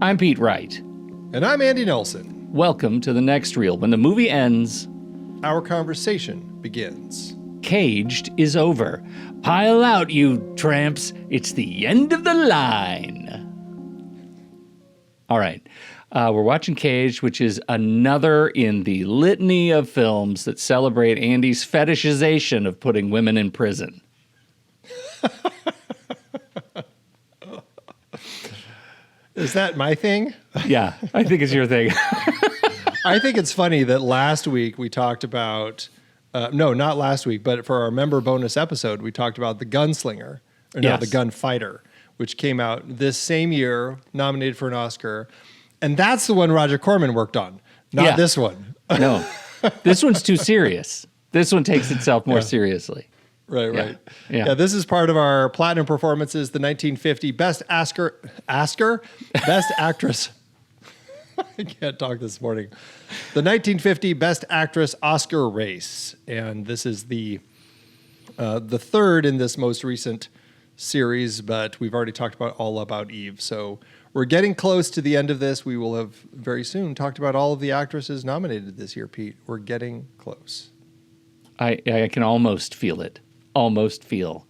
I'm Pete Wright. And I'm Andy Nelson. Welcome to The Next Reel. When the movie ends, our conversation begins. Caged is over. Pile out, you tramps. It's the end of the line. All right. We're watching Caged, which is another in the litany of films that celebrate Andy's fetishization of putting women in prison. Is that my thing? Yeah, I think it's your thing. I think it's funny that last week we talked about, no, not last week, but for our member bonus episode, we talked about The Gunslinger, or no, Yes. The Gunfighter, which came out this same year, nominated for an Oscar. And that's the one Roger Corman worked on, not this one. No, this one's too serious. This one takes itself more seriously. Right. Yeah. Yeah, this is part of our Platinum Performances, the 1950 Best Actress. I can't talk this morning. The 1950 Best Actress Oscar race. And this is the third in this most recent series, but we've already talked about All About Eve. So we're getting close to the end of this. We will have very soon talked about all of the actresses nominated this year, Pete. We're getting close. I can almost feel it. Almost feel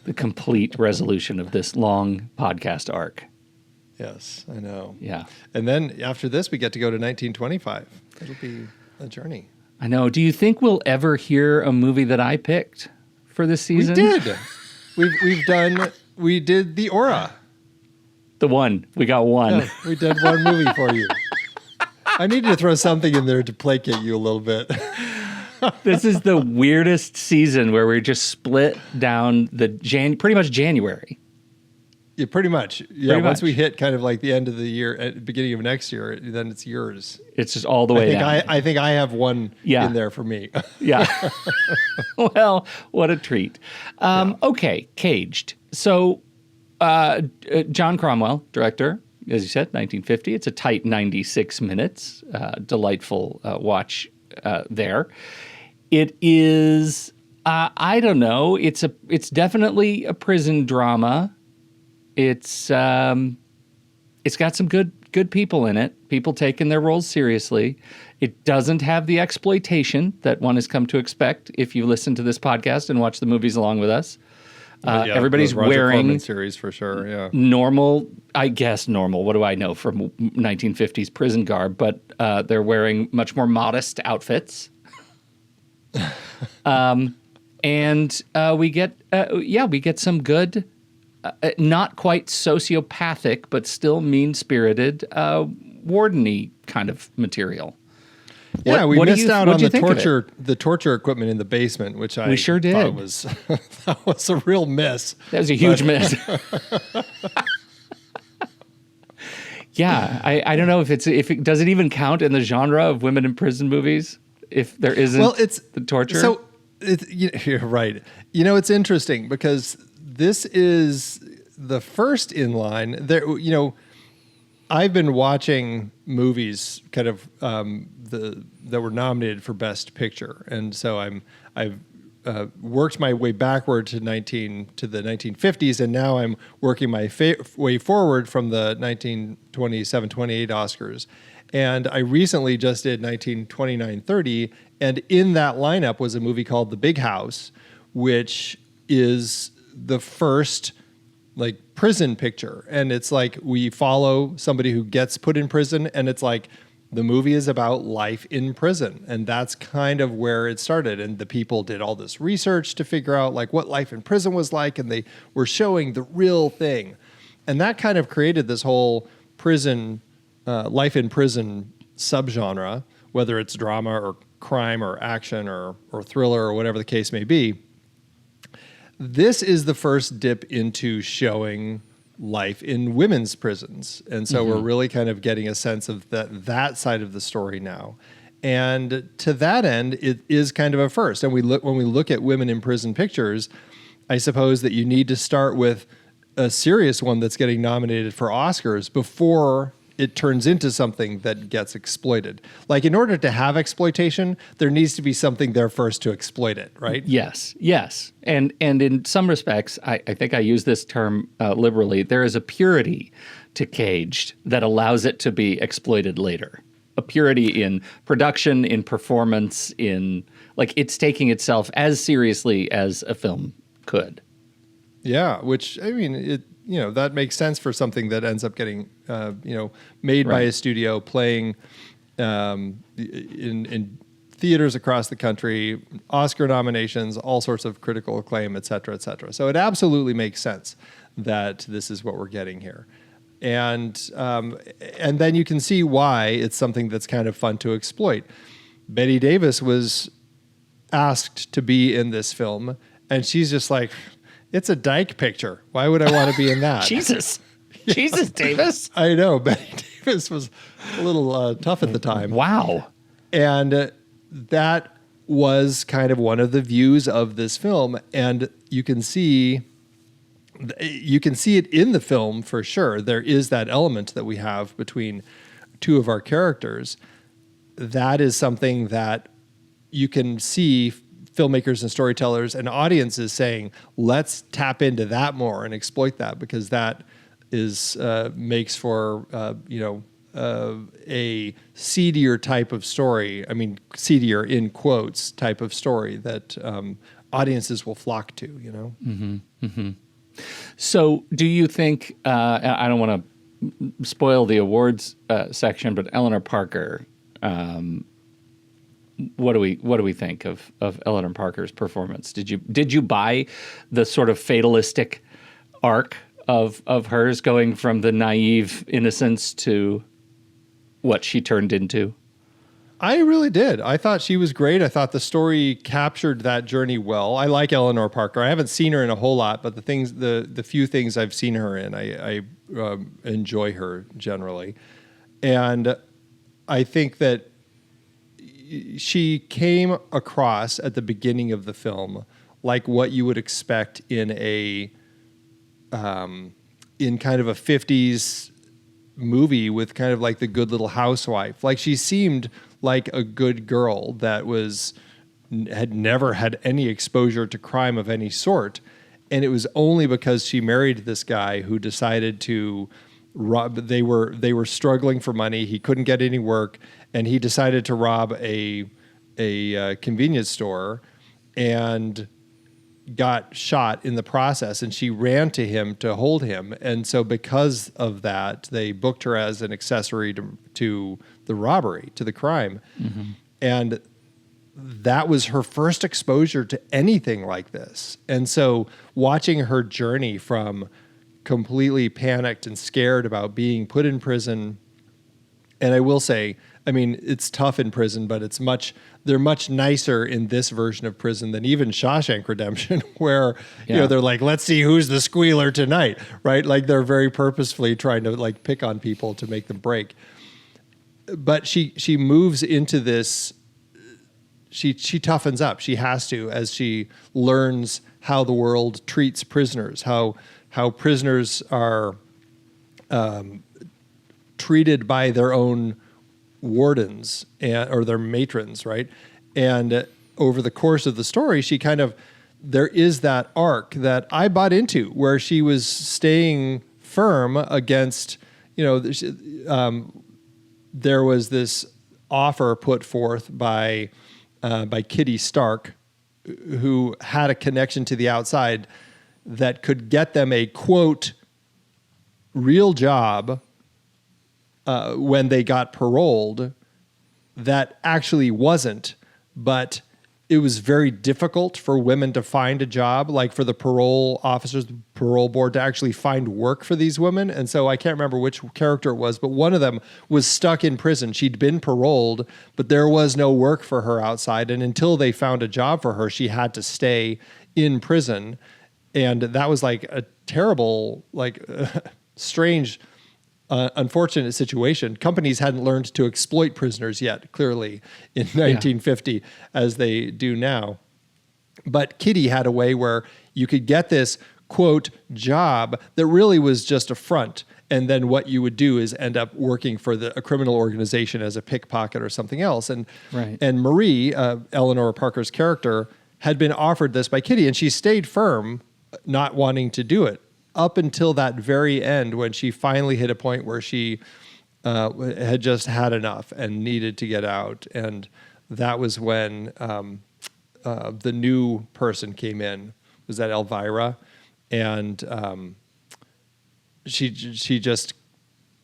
the complete resolution of this long podcast arc. Yes, I know. Yeah. And then after this, we get to go to 1925. It'll be a journey. I know. Do you think we'll ever hear a movie that I picked for this season? We did. We did The Aura. The one. We got one. Yeah, we did one movie for you. I needed to throw something in there to placate you a little bit. This is the weirdest season where we just split down the pretty much January. Yeah, pretty much. Yeah, once much. we hit kind of like the end of the year, at the beginning of next year, then it's yours. It's just all the way down. I think I have one in there for me. Yeah. Well, what a treat. Okay, Caged. So John Cromwell, director, as you said, 1950. It's a tight 96 minutes. Delightful watch there. It is, I don't know. It's definitely a prison drama. It's got some good people in it. People taking their roles seriously. It doesn't have the exploitation that one has come to expect if you listen to this podcast and watch the movies along with us. Everybody's Roger wearing Corman series for sure. Yeah, normal. What do I know from 1950s prison garb? But they're wearing much more modest outfits. And we get some good, not quite sociopathic, but still mean-spirited, warden-y kind of material. Yeah, we missed out on the torture equipment in the basement, which we sure did. That was a real miss. That was a huge miss. Yeah, I don't know if it does it even count in the genre of women in prison movies if there isn't the torture. So you're right. You know, it's interesting because this is the first in line. There, I've been watching movies kind of that were nominated for Best Picture, and so I've worked my way backward to the 1950s, and now I'm working my way forward from the 1927-28 Oscars. And I recently just did 1929-30, and in that lineup was a movie called The Big House, which is the first prison picture. And it's like we follow somebody who gets put in prison, and it's like the movie is about life in prison. And that's kind of where it started. And the people did all this research to figure out what life in prison was like, and they were showing the real thing. And that kind of created this whole prison, life in prison subgenre, whether it's drama or crime or action or thriller or whatever the case may be. This is the first dip into showing life in women's prisons. And so we're really kind of getting a sense of that side of the story now. And to that end, it is kind of a first. And when we look at women in prison pictures, I suppose that you need to start with a serious one that's getting nominated for Oscars before it turns into something that gets exploited. Like in order to have exploitation, there needs to be something there first to exploit it, right? Yes. And in some respects, I think I use this term liberally, there is a purity to Caged that allows it to be exploited later. A purity in production, in performance, in like it's taking itself as seriously as a film could. Yeah, which I mean, that makes sense for something that ends up getting, made by a studio, playing in theaters across the country, Oscar nominations, all sorts of critical acclaim, et cetera, et cetera. So it absolutely makes sense that this is what we're getting here. And then you can see why it's something that's kind of fun to exploit. Bette Davis was asked to be in this film, and she's just like, it's a dyke picture. Why would I want to be in that? Jesus, Davis. I know. Bette Davis was a little tough at the time. Wow. And that was kind of one of the views of this film. And you can see it in the film for sure. There is that element that we have between two of our characters. That is something that you can see filmmakers and storytellers and audiences saying, let's tap into that more and exploit that, because that is makes for a seedier type of story. I mean, seedier in quotes type of story that audiences will flock to. Mm-hmm. Mm-hmm. So, do you think? I don't want to spoil the awards section, but Eleanor Parker. What do we think of Eleanor Parker's performance? Did you buy the sort of fatalistic arc of hers, going from the naive innocence to what she turned into? I really did. I thought she was great. I thought the story captured that journey well. I like Eleanor Parker. I haven't seen her in a whole lot, but the few things I've seen her in, I enjoy her generally. And I think that she came across at the beginning of the film like what you would expect in in kind of a 50s movie with kind of like the Good Little Housewife. Like she seemed like a good girl that had never had any exposure to crime of any sort. And it was only because she married this guy who decided to rob. They were struggling for money. He couldn't get any work, and he decided to rob a convenience store and got shot in the process. And she ran to him to hold him. And so because of that, they booked her as an accessory to the robbery, to the crime. Mm-hmm. And that was her first exposure to anything like this. And so watching her journey from completely panicked and scared about being put in prison. And I will say, I mean, it's tough in prison, but they're much nicer in this version of prison than even Shawshank Redemption, where, they're like, let's see who's the squealer tonight, right? Like they're very purposefully trying to like pick on people to make them break. But she moves into this, she toughens up. She has to, as she learns how the world treats prisoners, how prisoners are treated by their own wardens or their matrons, right? And over the course of the story, there is that arc that I bought into, where she was staying firm against, there was this offer put forth by Kitty Stark, who had a connection to the outside that could get them a, quote, real job when they got paroled. That actually wasn't, but it was very difficult for women to find a job, like for the parole officers, the parole board, to actually find work for these women. And so I can't remember which character it was, but one of them was stuck in prison. She'd been paroled, but there was no work for her outside. And until they found a job for her, she had to stay in prison. And that was like a terrible, strange, unfortunate situation. Companies hadn't learned to exploit prisoners yet, clearly, in 1950, as they do now. But Kitty had a way where you could get this quote job that really was just a front. And then what you would do is end up working for a criminal organization as a pickpocket or something else. And and Marie, Eleanor Parker's character, had been offered this by Kitty, and she stayed firm, not wanting to do it up until that very end when she finally hit a point where she had just had enough and needed to get out. And that was when the new person came in. Was that Elvira? And she just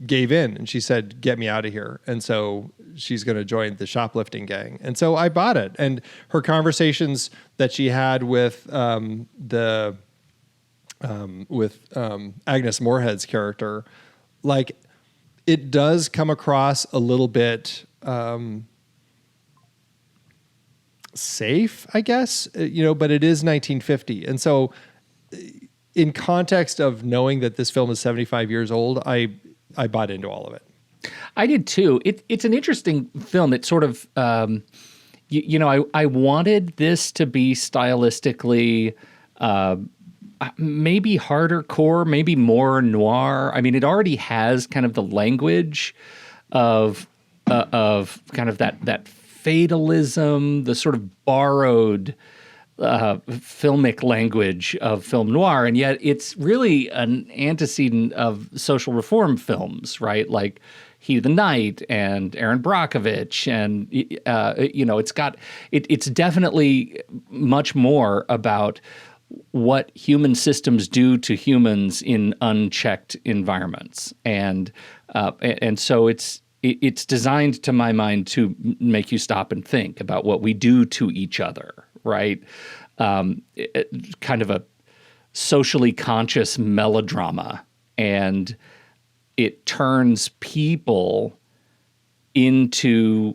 gave in, and she said, "Get me out of here." And so she's going to join the shoplifting gang. And so I bought it. And her conversations that she had with Agnes Moorhead's character, like, it does come across a little bit safe, I guess, but it is 1950. And so in context of knowing that this film is 75 years old, I bought into all of it. I did too. It's an interesting film. It's sort of, I wanted this to be stylistically maybe harder core, maybe more noir. I mean, it already has kind of the language of kind of that fatalism, the sort of borrowed filmic language of film noir, and yet it's really an antecedent of social reform films, right? Like He the Night and Aaron Brockovich, and it's definitely much more about what human systems do to humans in unchecked environments, and so it's designed, to my mind, to make you stop and think about what we do to each other, right? Kind of a socially conscious melodrama, and it turns people into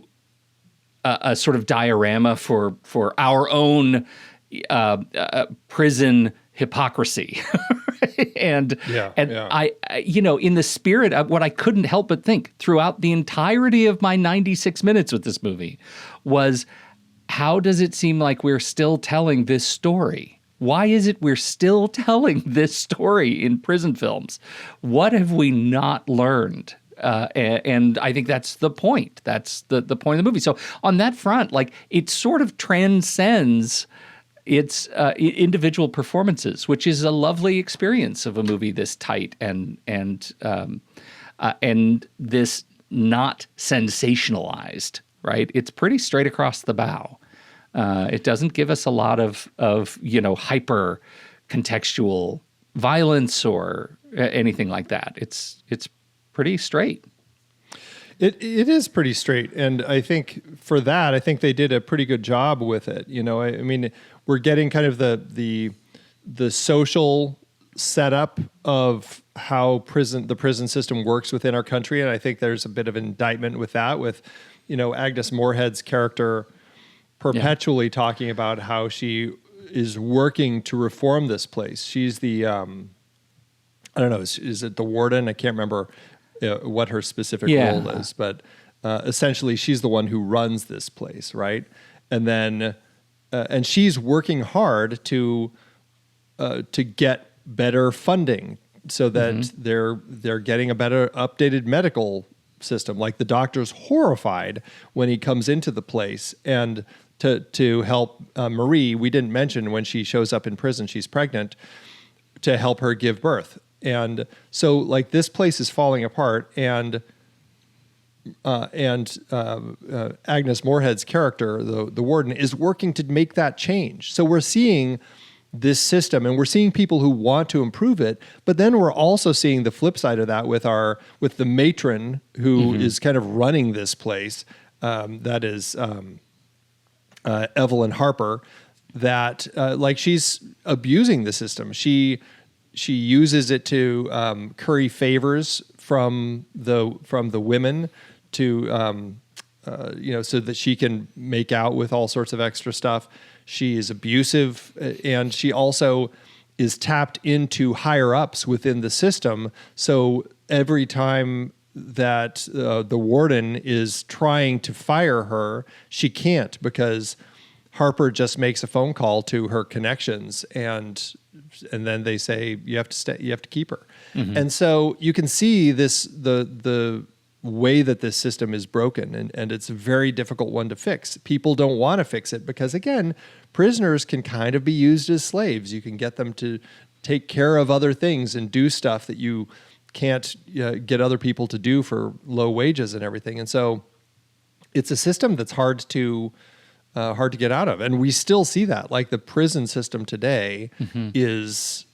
a sort of diorama for our own prison hypocrisy. I in the spirit of what I couldn't help but think throughout the entirety of my 96 minutes with this movie was, how does it seem like we're still telling this story? Why is it we're still telling this story in prison films? What have we not learned? And I think that's the point. That's the point of the movie. So on that front, like, it sort of transcends its individual performances, which is a lovely experience of a movie this tight and this not sensationalized, right? It's pretty straight across the bow. It doesn't give us a lot of hyper contextual violence or anything like that. It's pretty straight. It is pretty straight, and I think for that, I think they did a pretty good job with it. I mean, we're getting kind of the social setup of how the prison system works within our country, and I think there's a bit of indictment with that, with Agnes Moorhead's character perpetually talking about how she is working to reform this place. She's the I don't know, is it the warden? I can't remember what her specific role is, but essentially she's the one who runs this place, right? And then and she's working hard to get better funding so that they're getting a better updated medical system. Like, the doctor's horrified when he comes into the place, and to help Marie, we didn't mention when she shows up in prison, she's pregnant, to help her give birth. And so, like, this place is falling apart, and Agnes Moorhead's character, the warden, is working to make that change. So we're seeing this system, and we're seeing people who want to improve it, but then we're also seeing the flip side of that with the matron who is kind of running this place. That is Evelyn Harper. That like, she's abusing the system. She uses it to curry favors from the women to so that she can make out with all sorts of extra stuff. She is abusive, and she also is tapped into higher ups within the system. So every time that the warden is trying to fire her, she can't, because Harper just makes a phone call to her connections, and and then they say you have to stay, you have to keep her. And so you can see this the way that this system is broken, and it's a very difficult one to fix. People don't want to fix it because, again, prisoners can kind of be used as slaves. You can get them to take care of other things and do stuff that you can't get other people to do for low wages and everything. And so it's a system that's hard to get out of, and we still see that. Like the prison system today is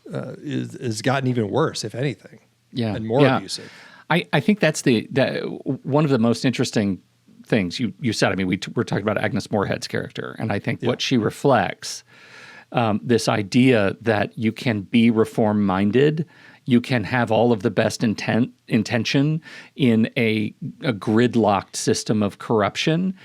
gotten even worse, if anything, and more abusive. I think that's one of the most interesting things you said. I mean, we're talking about Agnes Moorhead's character, and I think what she reflects, this idea that you can be reform-minded, you can have all of the best intention in a gridlocked system of corruption.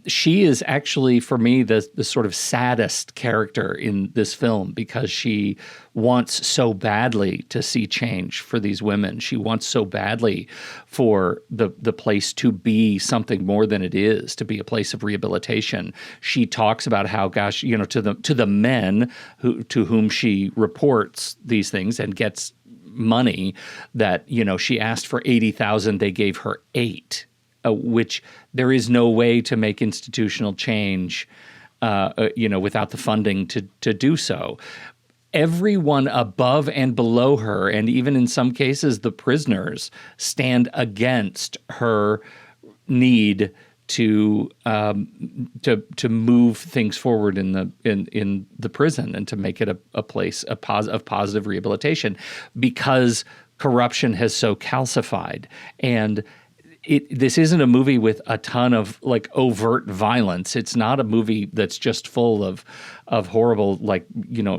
She is actually, for me, the sort of saddest character in this film because she wants so badly to see change for these women. She wants so badly for the place to be something more than it is, to be a place of rehabilitation. She talks about how, gosh, to the men to whom she reports these things and gets money, that she asked for 80,000, they gave her 8. Which there is no way to make institutional change, without the funding to do so. Everyone above and below her, and even in some cases the prisoners, stand against her need to move things forward in the prison and to make it a place of positive rehabilitation, because corruption has so calcified. And this isn't a movie with a ton of like overt violence. It's not a movie that's just full of horrible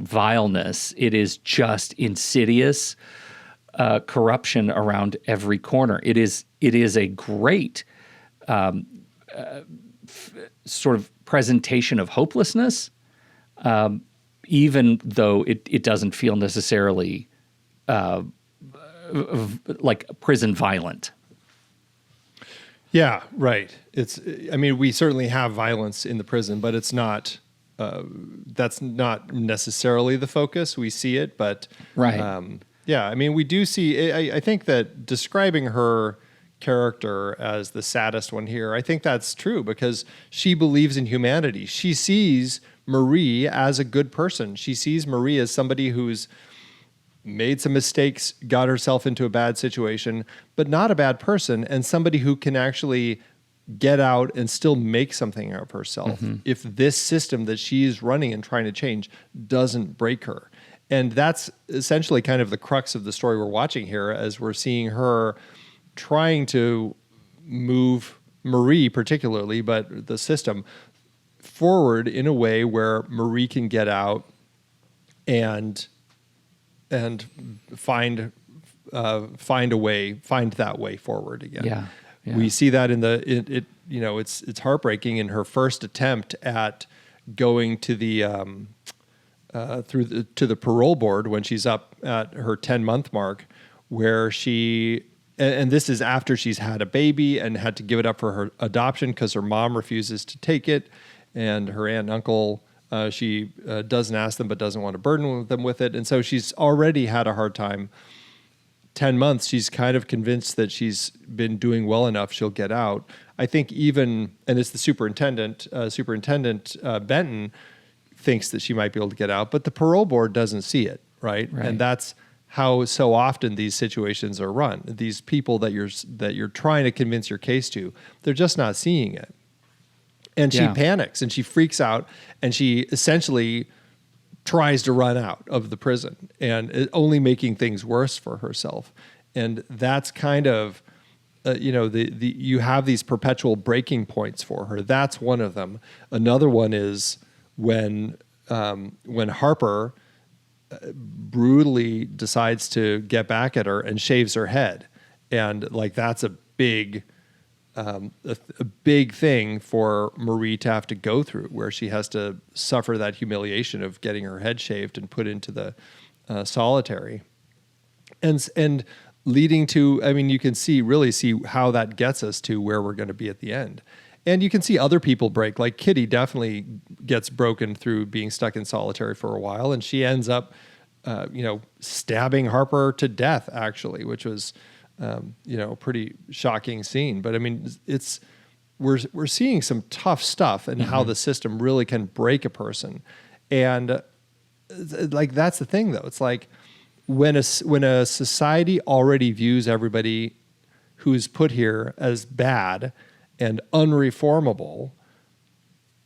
vileness. It is just insidious corruption around every corner. It is a great sort of presentation of hopelessness, even though it doesn't feel necessarily like prison violent. Yeah, right. We certainly have violence in the prison, but it's not, that's not necessarily the focus. We see it, but right. We do see, I think that describing her character as the saddest one here, I think that's true because she believes in humanity. She sees Marie as a good person. She sees Marie as somebody who's made some mistakes, got herself into a bad situation, but not a bad person, and somebody who can actually get out and still make something of herself if this system that she's running and trying to change doesn't break her. And that's essentially kind of the crux of the story we're watching here, as we're seeing her trying to move Marie particularly, but the system forward in a way where Marie can get out and find that way forward again. Yeah. We see that it's heartbreaking in her first attempt at going to the to the parole board when she's up at her 10-month mark, where and this is after she's had a baby and had to give it up for her adoption because her mom refuses to take it, and her aunt and uncle, she doesn't ask them but doesn't want to burden them with it. And so she's already had a hard time. 10 months, she's kind of convinced that she's been doing well enough, she'll get out. I think and it's the superintendent Benton thinks that she might be able to get out, but the parole board doesn't see it, right? And that's how so often these situations are run. These people that you're trying to convince your case to, they're just not seeing it. And she panics and she freaks out and she essentially tries to run out of the prison, and only making things worse for herself. And that's kind of, you have these perpetual breaking points for her. That's one of them. Another one is when Harper brutally decides to get back at her and shaves her head. And that's a big thing for Marie to have to go through, where she has to suffer that humiliation of getting her head shaved and put into the solitary, and leading to, you can really see how that gets us to where we're going to be at the end. And you can see other people break. Like Kitty definitely gets broken through being stuck in solitary for a while, and she ends up, stabbing Harper to death, actually, which was, a pretty shocking scene. But I mean, we're seeing some tough stuff and how the system really can break a person. And like, that's the thing, though. It's like when a society already views everybody who's put here as bad and unreformable,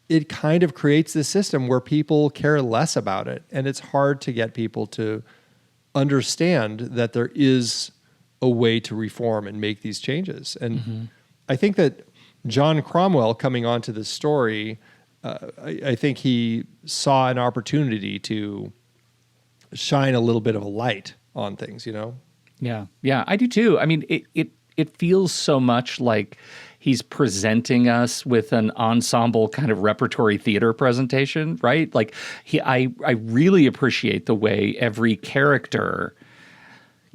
it kind of creates this system where people care less about it. And it's hard to get people to understand that there is a way to reform and make these changes. And I think that John Cromwell, coming onto this story, I think he saw an opportunity to shine a little bit of a light on things, Yeah, I do too. I mean, it feels so much like he's presenting us with an ensemble kind of repertory theater presentation, right? Like I really appreciate the way every character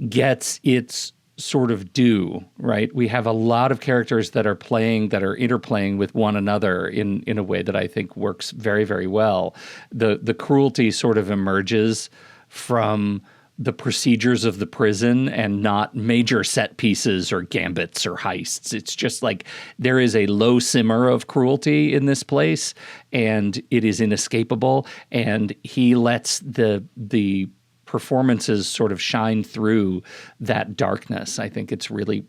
gets its sort of due, right? We have a lot of characters that are interplaying with one another in a way that I think works very, very well. The cruelty sort of emerges from the procedures of the prison and not major set pieces or gambits or heists. It's just like there is a low simmer of cruelty in this place, and it is inescapable. And he lets the performances sort of shine through that darkness. I think it's really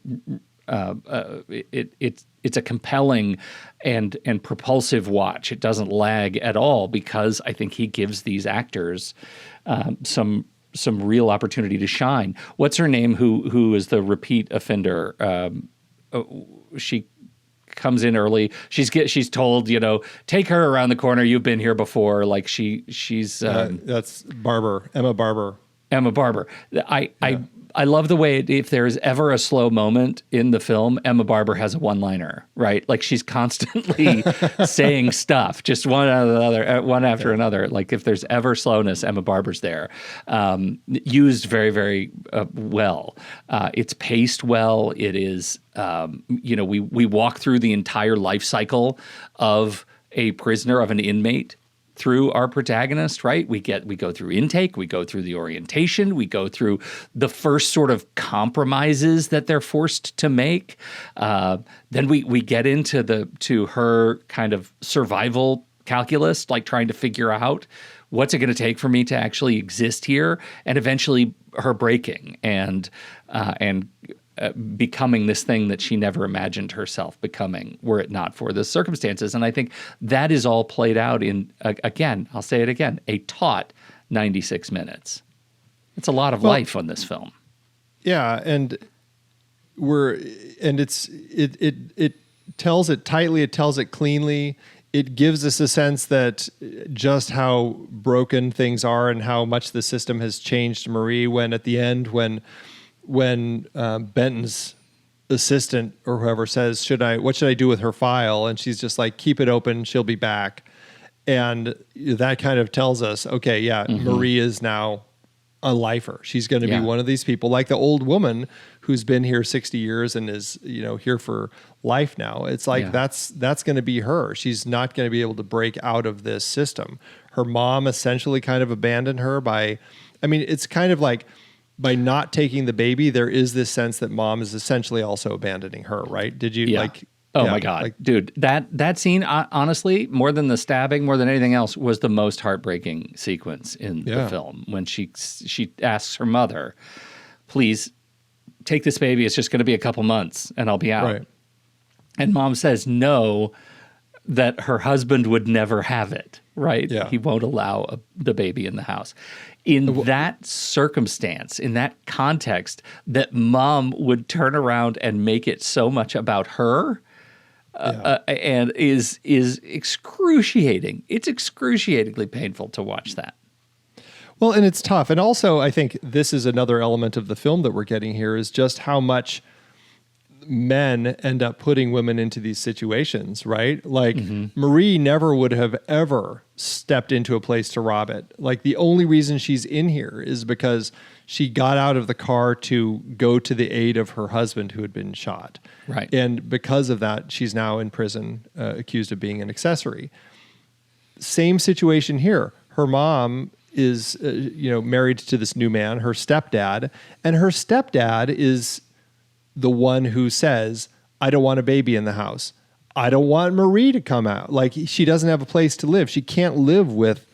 it's a compelling and propulsive watch. It doesn't lag at all because I think he gives these actors some real opportunity to shine. What's her name? Who is the repeat offender? She comes in early. She's told, take her around the corner. You've been here before. Like she's that's Emma Barber. I love the way if there's ever a slow moment in the film, Emma Barber has a one-liner, right? Like she's constantly saying stuff, just one after another. Like if there's ever slowness, Emma Barber's there. Used very, very well. It's paced well. It is, we walk through the entire life cycle of a prisoner, of an inmate, through our protagonist, right? We go through intake, we go through the orientation, we go through the first sort of compromises that they're forced to make. Then we get into her kind of survival calculus, like trying to figure out what's it going to take for me to actually exist here, and eventually her breaking and becoming this thing that she never imagined herself becoming were it not for the circumstances. And I think that is all played out in, again, I'll say it again, a taut 96 minutes. It's a lot of life on this film. Yeah, and it tells it tightly, it tells it cleanly. It gives us a sense that just how broken things are and how much the system has changed Marie, when at the end, when Benton's assistant or whoever says, what should I do with her file? And she's just like, keep it open, she'll be back. And that kind of tells us, okay, Marie is now a lifer. She's going to be one of these people, like the old woman who's been here 60 years and is, here for life now. It's like, that's going to be her. She's not going to be able to break out of this system. Her mom essentially kind of abandoned her it's kind of like, by not taking the baby, there is this sense that mom is essentially also abandoning her, right? Did you my God, dude, that scene, honestly, more than the stabbing, more than anything else, was the most heartbreaking sequence in the film. When she asks her mother, please take this baby. It's just going to be a couple months and I'll be out. Right. And mom says no, that her husband would never have it, right? Yeah. He won't allow the baby in the house. In that circumstance, in that context, that mom would turn around and make it so much about her and is excruciating. It's excruciatingly painful to watch that. Well, and it's tough. And also, I think this is another element of the film that we're getting here, is just how much men end up putting women into these situations, right? Like Marie never would have ever stepped into a place to rob it. Like the only reason she's in here is because she got out of the car to go to the aid of her husband who had been shot. Right. And because of that, she's now in prison, accused of being an accessory. Same situation here. Her mom is, married to this new man, her stepdad, and her stepdad is the one who says, I don't want a baby in the house. I don't want Marie to come out. Like she doesn't have a place to live. She can't live with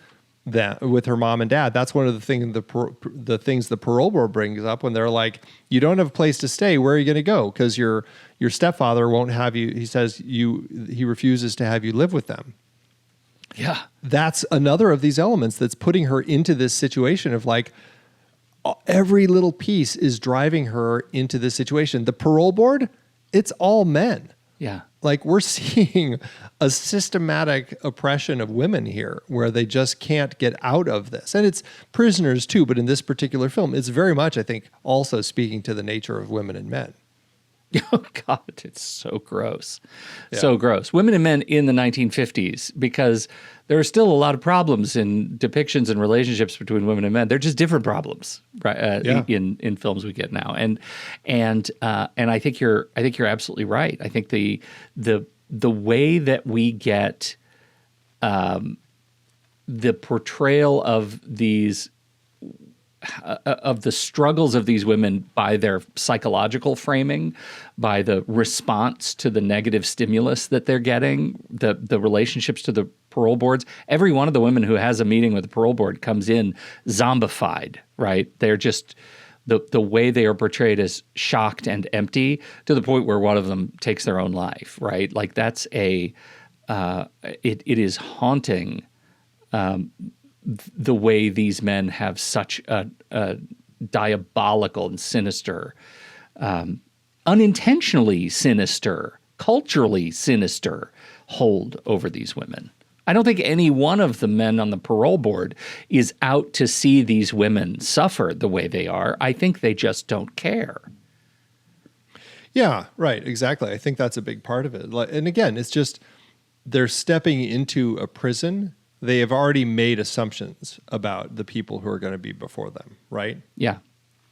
her mom and dad. That's one of the things the parole board brings up when they're like, you don't have a place to stay. Where are you going to go? Because your stepfather won't have you. He says he refuses to have you live with them. Yeah. That's another of these elements that's putting her into this situation of like, every little piece is driving her into this situation. The parole board, it's all men. Yeah. Like we're seeing a systematic oppression of women here where they just can't get out of this. And it's prisoners too, but in this particular film, it's very much, I think, also speaking to the nature of women and men. Oh, God, it's so gross. Yeah. So gross. Women and men in the 1950s, because there are still a lot of problems in depictions and relationships between women and men. They're just different problems, right? In films we get now. And I think you're absolutely right. I think the way that we get the portrayal of these of the struggles of these women by their psychological framing, by the response to the negative stimulus that they're getting, the relationships to the parole boards. Every one of the women who has a meeting with the parole board comes in zombified, right? They're just the way they are portrayed as shocked and empty to the point where one of them takes their own life, right? Like that's it is haunting. The way these men have such a diabolical and sinister, unintentionally sinister, culturally sinister hold over these women. I don't think any one of the men on the parole board is out to see these women suffer the way they are. I think they just don't care. Yeah, right. Exactly. I think that's a big part of it. And again, it's just they're stepping into a prison. They have already made assumptions about the people who are going to be before them, right? Yeah,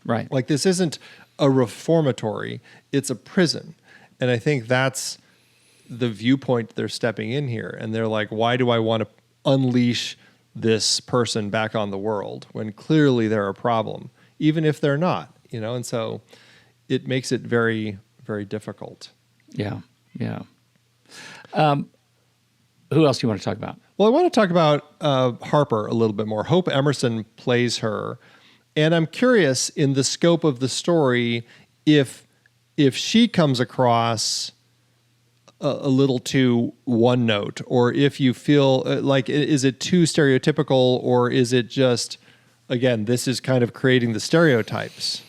right. Like this isn't a reformatory, it's a prison. And I think that's the viewpoint they're stepping in here. And they're like, why do I want to unleash this person back on the world when clearly they're a problem, even if they're not, And so it makes it very, very difficult. Yeah, yeah. Who else do you want to talk about? Well, I want to talk about Harper a little bit more. Hope Emerson plays her. And I'm curious in the scope of the story if she comes across a little too one note, or if you feel like, is it too stereotypical, or is it just, again, this is kind of creating the stereotypes?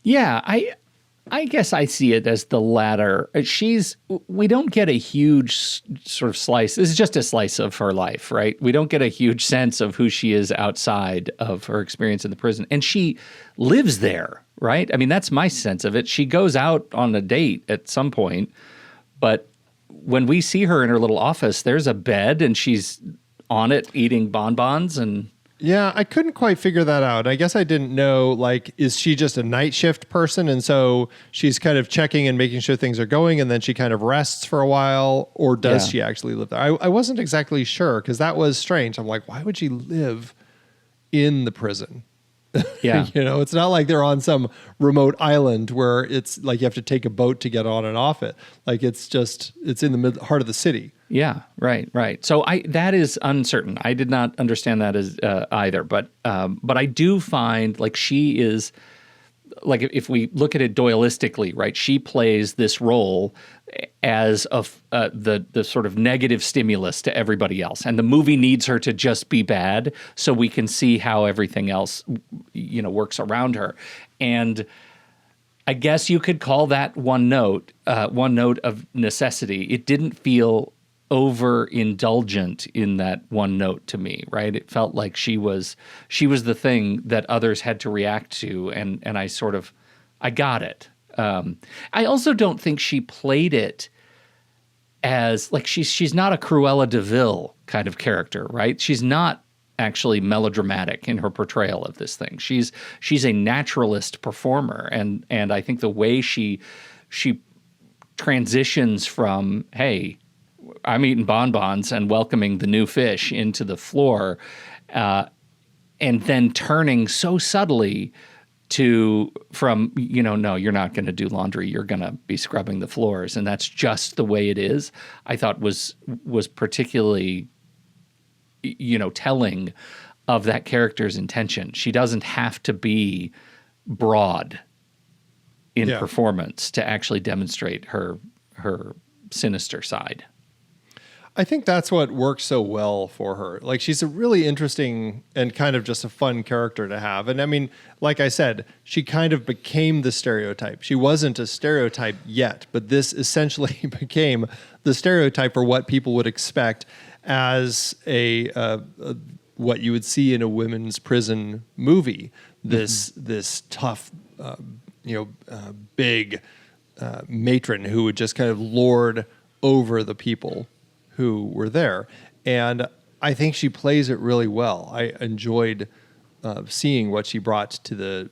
Yeah, I guess I see it as the latter. We don't get a huge sort of slice. This is just a slice of her life, right? We don't get a huge sense of who she is outside of her experience in the prison. And she lives there, right? I mean, that's my sense of it. She goes out on a date at some point, but when we see her in her little office, there's a bed and she's on it eating bonbons and... Yeah, I couldn't quite figure that out. I guess I didn't know, like, is she just a night shift person? And so she's kind of checking and making sure things are going, and then she kind of rests for a while, or does she actually live there? I wasn't exactly sure, because that was strange. I'm like, why would she live in the prison? Yeah. It's not like they're on some remote island where it's like you have to take a boat to get on and off it. Like it's in the heart of the city. Yeah, right. So that is uncertain. I did not understand that as either, but I do find like she is, like if we look at it Doyleistically, right? She plays this role as the sort of negative stimulus to everybody else, and the movie needs her to just be bad so we can see how everything else, works around her. And I guess you could call that one note of necessity. It didn't feel overindulgent in that one note to me, right? It felt like she was the thing that others had to react to, and I got it. I also don't think she played it as like she's not a Cruella de Vil kind of character, right? She's not actually melodramatic in her portrayal of this thing. She's a naturalist performer, and I think the way she transitions from, hey, I'm eating bonbons and welcoming the new fish into the floor, and then turning so subtly from, no, you're not going to do laundry. You're going to be scrubbing the floors. And that's just the way it is. I thought was particularly, telling of that character's intention. She doesn't have to be broad in performance to actually demonstrate her sinister side. I think that's what works so well for her. Like, she's a really interesting and kind of just a fun character to have. And I mean, like I said, she kind of became the stereotype. She wasn't a stereotype yet, but this essentially became the stereotype for what people would expect as what you would see in a women's prison movie. This tough, big matron who would just kind of lord over the people who were there. And I think she plays it really well. I enjoyed seeing what she brought to the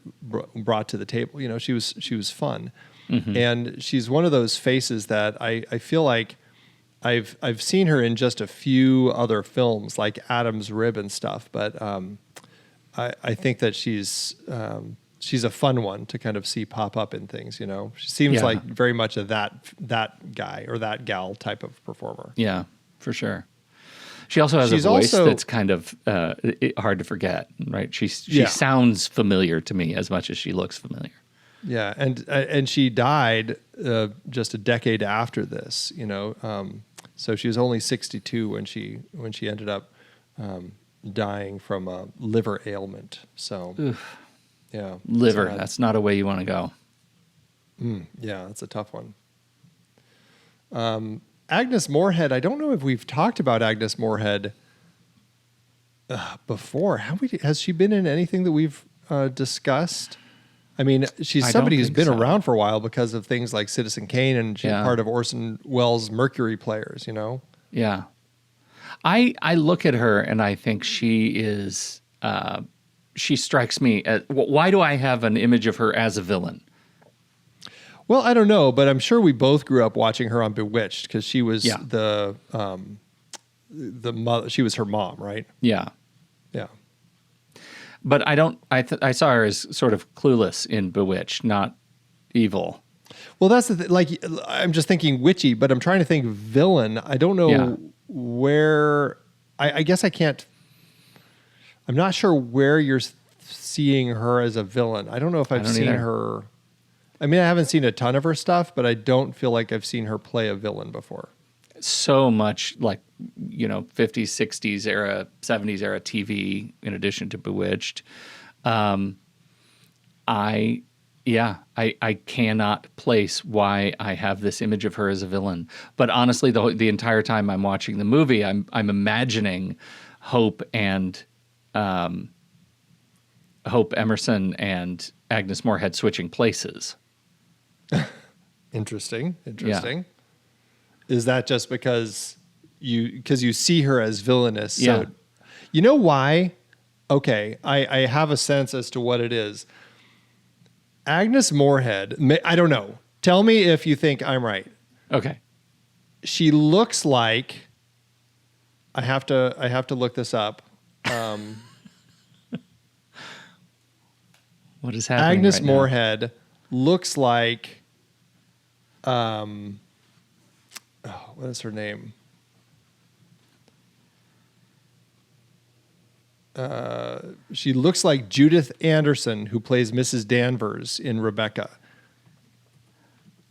table. She was fun. Mm-hmm. And she's one of those faces that I feel like I've seen her in just a few other films like Adam's Rib and stuff, but I think that she's a fun one to kind of see pop up in things. She seems like very much a that guy or that gal type of performer. Yeah, for sure. She also has a voice that's kind of hard to forget, right? She sounds familiar to me as much as she looks familiar. Yeah, and she died just a decade after this. So she was only 62 when she ended up dying from a liver ailment. So. Oof. Yeah, liver. That's not a way you want to go. Yeah, that's a tough one. Agnes Moorhead. I don't know if we've talked about Agnes Moorhead before. Has she been in anything that we've discussed? I mean, she's somebody who's been around for a while because of things like Citizen Kane, and she's part of Orson Welles' Mercury Players. Yeah, I look at her and I think she is. She strikes me as, why do I have an image of her as a villain? Well, I don't know, but I'm sure we both grew up watching her on Bewitched because she was the mother. She was her mom, right? Yeah, yeah. But I saw her as sort of clueless in Bewitched, not evil. Well, that's the thing. Like, I'm just thinking witchy, but I'm trying to think villain. I don't know where. I guess I can't. I'm not sure where you're seeing her as a villain. I don't know if I've seen her. I mean, I haven't seen a ton of her stuff, but I don't feel like I've seen her play a villain before. So much like, 50s, 60s era, 70s era TV in addition to Bewitched. I cannot place why I have this image of her as a villain. But honestly, the entire time I'm watching the movie, I'm imagining Hope and Hope Emerson and Agnes Moorhead switching places. Interesting. Yeah. Is that just because you see her as villainous? Yeah. So, you know why? Okay, I have a sense as to what it is. Agnes Moorhead, I don't know. Tell me if you think I'm right. Okay. She looks like, I have to look this up. What is happening? Agnes right Moorhead now? Looks like, what is her name? She looks like Judith Anderson, who plays Mrs. Danvers in Rebecca.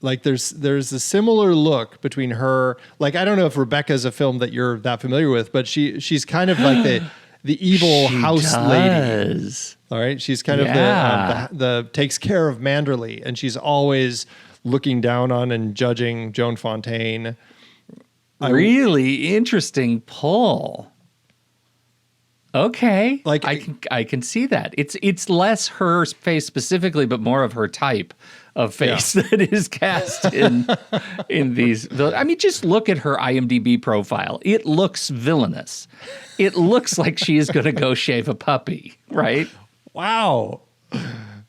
Like there's a similar look between her. Like, I don't know if Rebecca is a film that you're that familiar with, but she's kind of like the evil house lady. All right, she's kind of the takes care of Manderley, and she's always looking down on and judging Joan Fontaine. Really interesting pull. Okay. Like- I can see that. It's less her face specifically, but more of her type of face that is cast in these. I mean, just look at her IMDb profile. It looks villainous. It looks like she is going to go shave a puppy, right? Wow.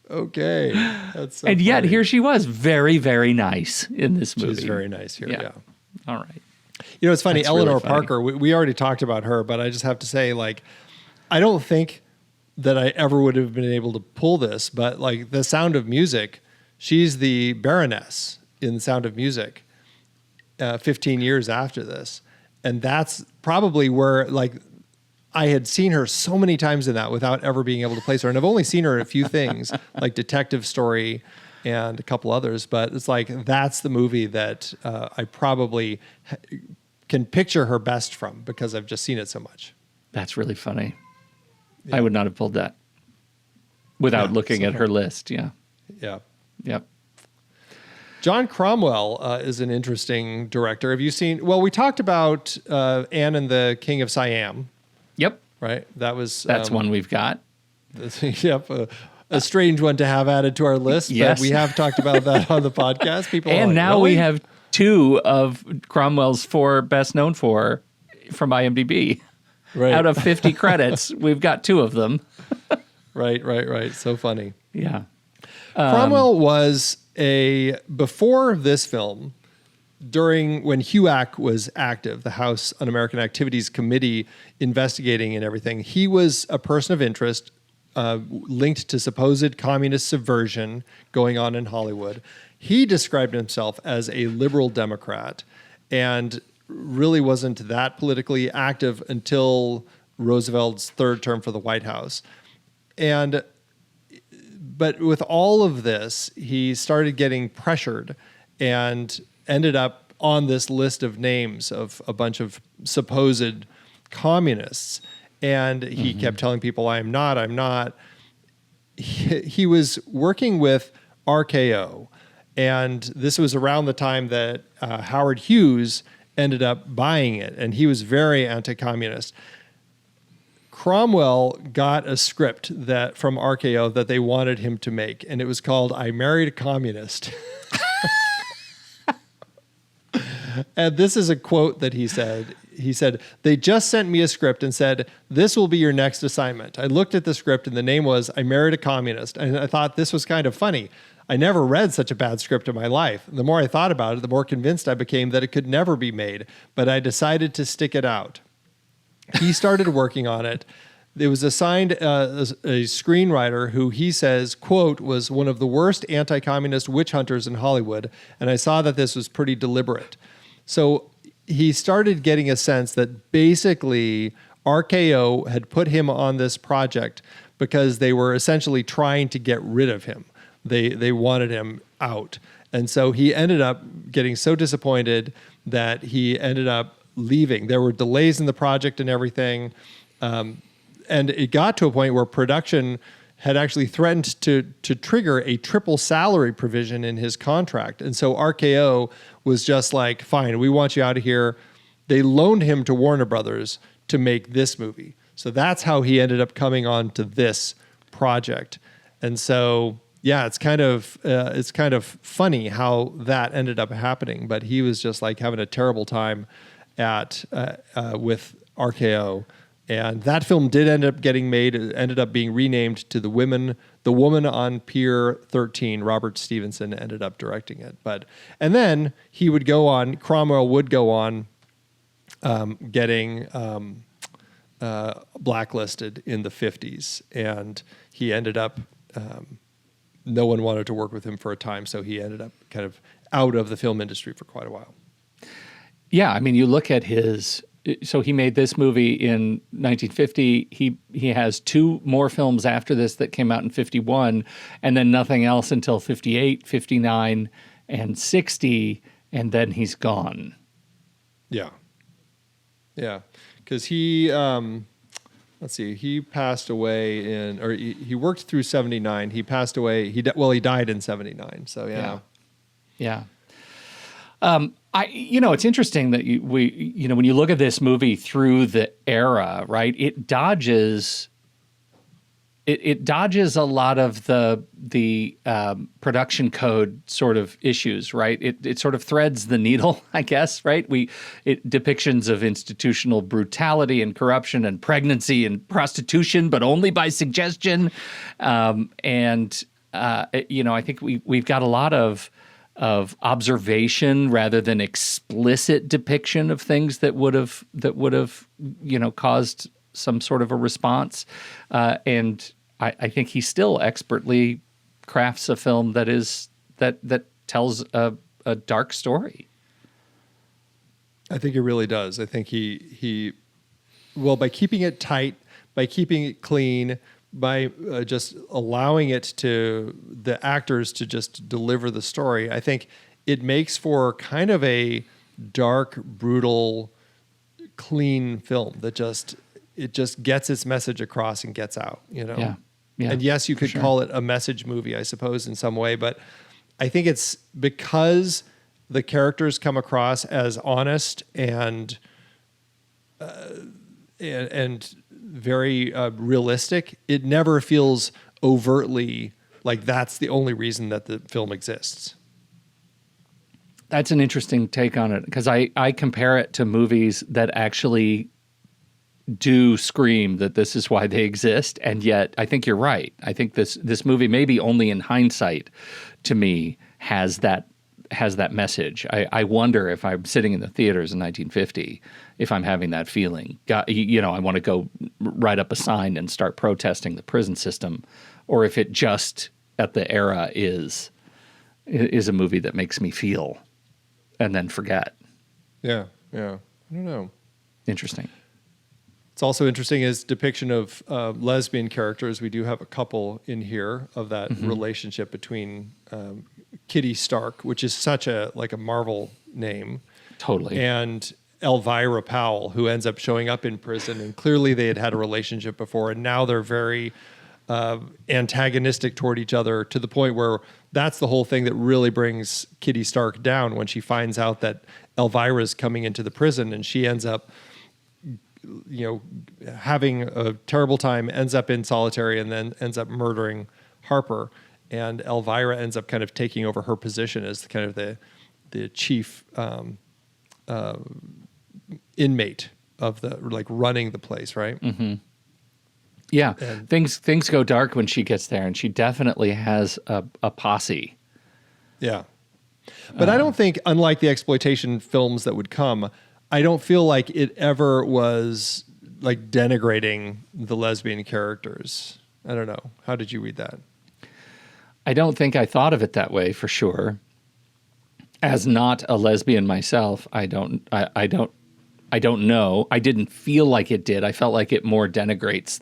Okay. That's so And yet funny. here she was, very, very nice in this movie. She's very nice here. Yeah. All right. You know, it's funny. That's really Eleanor funny. Parker, we already talked about her, but I just have to say, like, I don't think that I ever would have been able to pull this, but like The Sound of Music, she's the Baroness in Sound of Music 15 years after this. And that's probably where, like, I had seen her so many times in that without ever being able to place her. And I've only seen her in a few things, like Detective Story and a couple others. But it's like, that's the movie that I probably can picture her best from because I've just seen it so much. That's really funny. I would not have pulled that without looking at her list. Yeah. Yeah. Yep. John Cromwell is an interesting director. Have you seen, well, we talked about Anne and the King of Siam, Yep. right? That's one we've got. Yep. A strange one to have added to our list. Yes. But we have talked about that on the podcast. People are And like, now really? we have 2 of Cromwell's 4 best known for from IMDb. Right. Out of 50 credits, we've got 2 of them. Right. So funny. Yeah. Cromwell was before this film, during when HUAC was active, the House Un-American Activities Committee investigating and everything, he was a person of interest linked to supposed communist subversion going on in Hollywood. He described himself as a liberal Democrat and really wasn't that politically active until Roosevelt's third term for the White House. But with all of this, he started getting pressured and ended up on this list of names of a bunch of supposed communists. And he kept telling people, I'm not. He was working with RKO. And this was around the time that Howard Hughes ended up buying it. And he was very anti-communist. Cromwell got a script from RKO that they wanted him to make, and it was called I Married a Communist. And this is a quote that he said. He said, they just sent me a script and said, this will be your next assignment. I looked at the script and the name was I Married a Communist. And I thought this was kind of funny. I never read such a bad script in my life. The more I thought about it, the more convinced I became that it could never be made. But I decided to stick it out. He started working on it. It was assigned a screenwriter who he says, quote, was one of the worst anti-communist witch hunters in Hollywood. And I saw that this was pretty deliberate. So he started getting a sense that basically RKO had put him on this project because they were essentially trying to get rid of him. They wanted him out. And so he ended up getting so disappointed that he ended up leaving. There were delays in the project and everything. And it got to a point where production had actually threatened to trigger a triple salary provision in his contract. And so RKO was just like, fine, we want you out of here. They loaned him to Warner Brothers to make this movie. So that's how he ended up coming on to this project. And so, yeah, it's kind of funny how that ended up happening. But he was just like having a terrible time with RKO. And that film did end up getting made. It ended up being renamed to The Woman on Pier 13. Robert Stevenson ended up directing it. And then he would go on, Cromwell would go on getting blacklisted in the 50s. And he ended up, no one wanted to work with him for a time. So he ended up kind of out of the film industry for quite a while. Yeah, I mean, you look at so he made this movie in 1950. He has 2 more films after this that came out in 51, and then nothing else until 58, 59, and 60, and then he's gone. Yeah. Because he, he passed away he worked through 79. He passed away. He died in 79. So yeah. It's interesting that when you look at this movie through the era, right? It dodges a lot of the production code sort of issues, right? It sort of threads the needle, I guess, right? Depictions of institutional brutality and corruption and pregnancy and prostitution, but only by suggestion, I think we've got a lot of observation rather than explicit depiction of things that would have caused some sort of a response, and I think he still expertly crafts a film that tells a dark story. I think it really does. I think he by keeping it tight, by keeping it clean, by just allowing it to the actors to just deliver the story, I think it makes for kind of a dark, brutal, clean film that just gets its message across and gets out, Yeah. And yes, you could call it a message movie, I suppose, in some way, but I think it's because the characters come across as honest and very realistic. It never feels overtly like that's the only reason that the film exists. That's an interesting take on it, because I compare it to movies that actually do scream that this is why they exist, and yet I think you're right. I think this movie, maybe only in hindsight, to me, has that message. I wonder if I'm sitting in the theaters in 1950, if I'm having that feeling. I want to go write up a sign and start protesting the prison system, or if it just at the era is a movie that makes me feel and then forget. Yeah. I don't know. Interesting. It's also interesting as depiction of lesbian characters. We do have a couple in here of that relationship between Kitty Stark, which is such a Marvel name. Totally. And Elvira Powell, who ends up showing up in prison, and clearly they had a relationship before, and now they're very antagonistic toward each other, to the point where that's the whole thing that really brings Kitty Stark down, when she finds out that Elvira's coming into the prison, and she ends up having a terrible time, ends up in solitary, and then ends up murdering Harper. And Elvira ends up kind of taking over her position as kind of the chief inmate of the running the place, right? Mm-hmm. Yeah, and things go dark when she gets there, and she definitely has a posse. Yeah, but I don't think, unlike the exploitation films that would come, I don't feel like it ever was denigrating the lesbian characters. I don't know. How did you read that? I don't think I thought of it that way, for sure. As not a lesbian myself, I don't know. I didn't feel like it did. I felt like it more denigrates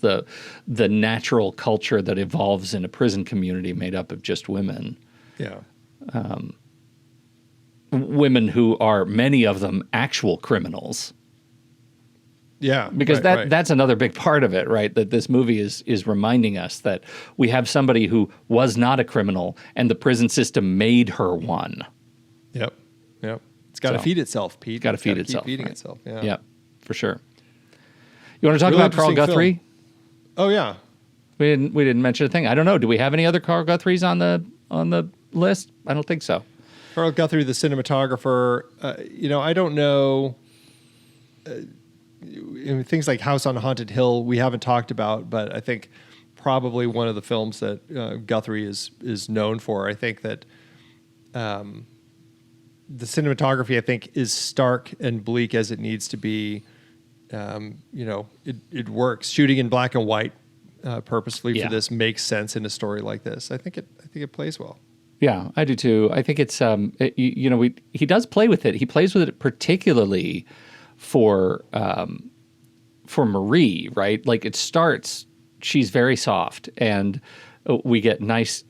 the natural culture that evolves in a prison community made up of just women. Yeah. Women who are, many of them, actual criminals. Yeah. Because that's another big part of it, right? That this movie is reminding us that we have somebody who was not a criminal, and the prison system made her one. Yep. It's got to feed itself, Pete. It's got to feed itself. Keep feeding right? itself. Yeah. Yep, for sure. You want to talk about Carl Guthrie? Film. Oh yeah. We didn't mention a thing. I don't know. Do we have any other Carl Guthries on the list? I don't think so. Carl Guthrie, the cinematographer. I don't know. Things like House on Haunted Hill we haven't talked about, but I think probably one of the films that Guthrie is known for. I think that the cinematography, I think, is stark and bleak as it needs to be. It works. Shooting in black and white purposefully for this makes sense in a story like this. I think it plays well. Yeah, I do too. I think it's he does play with it. He plays with it particularly for Marie, right? Like, it starts, she's very soft, and we get nice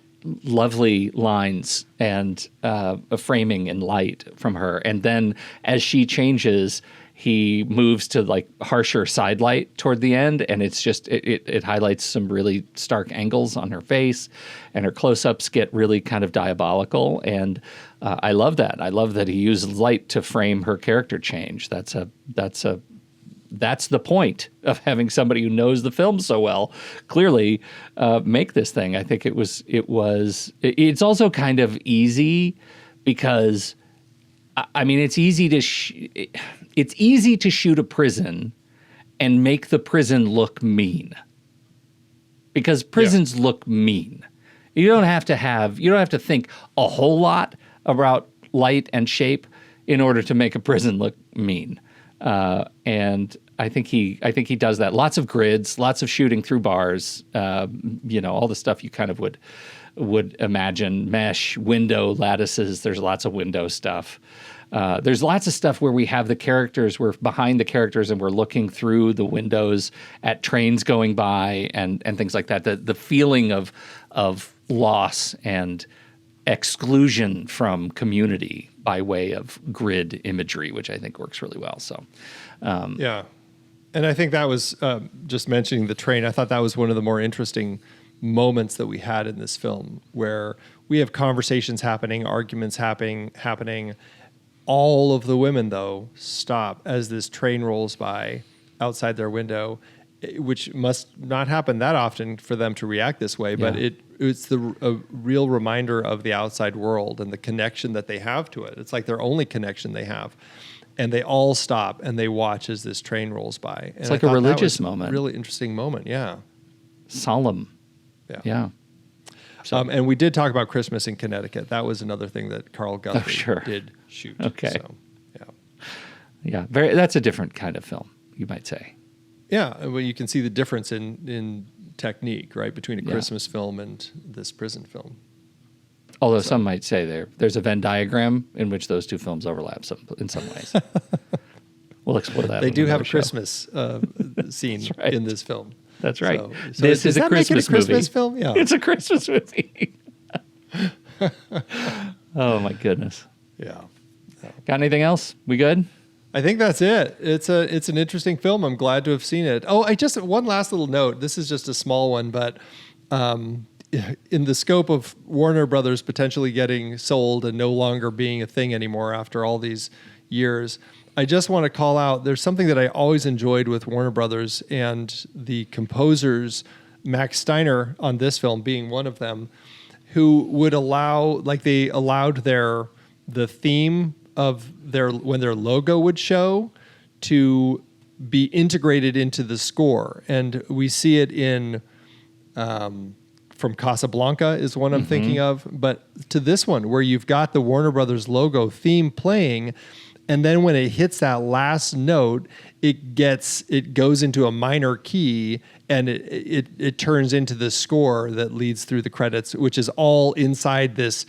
lovely lines and a framing and light from her. And then as she changes, he moves to like harsher side light toward the end, and it's just it highlights some really stark angles on her face, and her close-ups get really kind of diabolical. And I love that. I love that he used light to frame her character change. That's the point of having somebody who knows the film so well clearly make this thing. I think it's also kind of easy because, I mean, it's easy to shoot a prison and make the prison look mean, because prisons look mean. You don't have to think a whole lot about light and shape in order to make a prison look mean. And I think he does that. Lots of grids, lots of shooting through bars, all the stuff you kind of would imagine, mesh, window lattices. There's lots of window stuff. There's lots of stuff where we have the characters, we're behind the characters and we're looking through the windows at trains going by and things like that. The feeling of loss and exclusion from community by way of grid imagery, which I think works really well. So, yeah. And I think that was, just mentioning the train, I thought that was one of the more interesting moments that we had in this film, where we have conversations happening, arguments happening. All of the women, though, stop as this train rolls by outside their window, which must not happen that often for them to react this way, but it's a real reminder of the outside world and the connection that they have to it. It's like their only connection they have. And they all stop and they watch as this train rolls by. It's like a religious moment. Really interesting moment, yeah. Solemn. Yeah. So. And we did talk about Christmas in Connecticut. That was another thing that Carl Guthrie did shoot. Okay. So, yeah. That's a different kind of film, you might say. Yeah, well, you can see the difference in technique, right, between a Christmas film and this prison film. Although some might say there's a Venn diagram in which those two films overlap in some ways. We'll explore that. They do have a Christmas scene in this film. That's right. So this is a Christmas movie. Film? Yeah. It's a Christmas movie. Oh, my goodness. Yeah. Got anything else? We good? I think that's it. It's an interesting film. I'm glad to have seen it. Oh, one last little note. This is just a small one, but in the scope of Warner Brothers potentially getting sold and no longer being a thing anymore after all these years, I just want to call out, there's something that I always enjoyed with Warner Brothers and the composers, Max Steiner on this film being one of them, who would allowed the theme of when their logo would show to be integrated into the score. And we see it in from Casablanca is one I'm thinking of, but to this one where you've got the Warner Brothers logo theme playing, and then when it hits that last note, it goes into a minor key and it turns into the score that leads through the credits, which is all inside this